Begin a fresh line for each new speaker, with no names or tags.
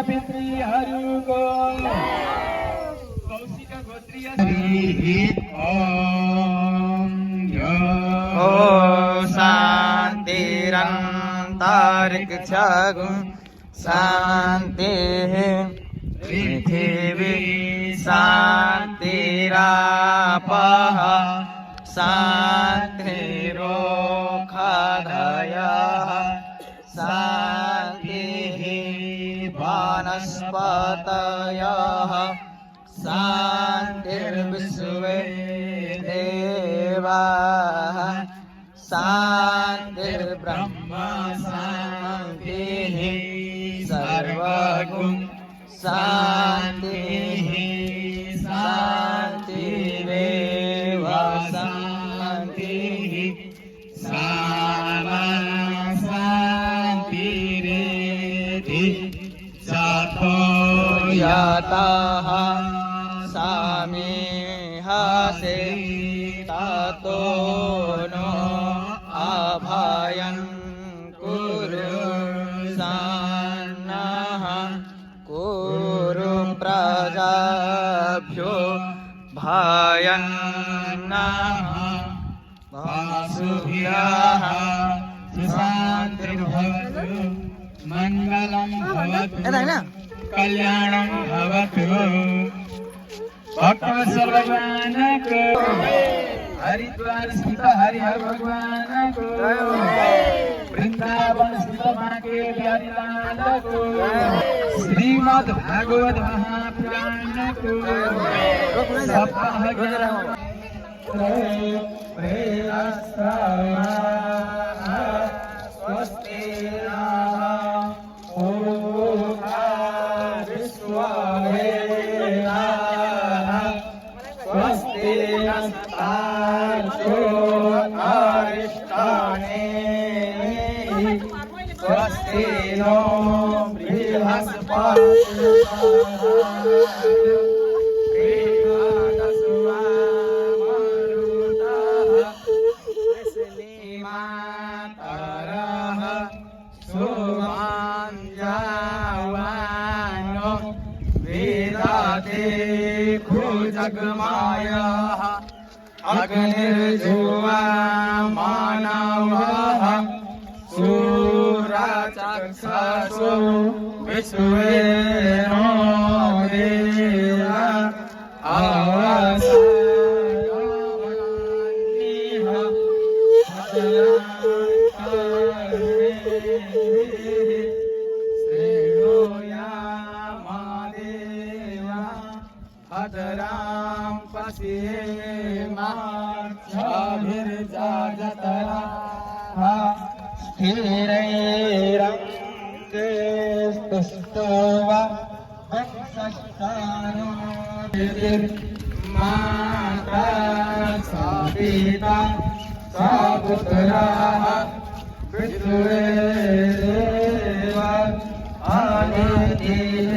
पितृ हरुको कौशिक गोत्रीय
ओ शान्तिरन्तरिक छगु शान्ति पृथिवी शान्तिरापः शान्तिरोषधयः शान्तिः वनस्पतयः शान्तिर्विश्वे देवाः शान्तिर्ब्रह्म शान्तिः सर्वगुण शान्तिः शान्तिरेव शान्तिः
सामा शान्तिरेधि सातो
यतः सामिहसे ततो नो अभयं कुरु सन्नः कुरु प्रजाभ्यो भयन्नः
वासुभ्यः सुशान्तिर्भवतु मङ्गलं भवतु कल्याणं भवतु भक्तवत्सल भगवान को हरिद्वार स्थित हरिहर भगवान को वृंदावन स्थित बांके बिहारी लाल को श्रीमद् भागवत महापुराण को सप्ताह स्वस्ति स्वस्ति नस्तार्षो अरिष्टाने स्वस्ति नो बृहस्पतिर्मातरः सुमाञ्जावानो वेदाते जगमायः अग्निर्जुवा मानवः सूरचक्षुषो विश्वे नो देवा अतरां पश्येमाक्षाभिर्जाजतरा स्थिरैरङ्के स्तुष्टवा वंशस्तानो माता सा पिता सा पुत्रः विश्वे देवा आदितिः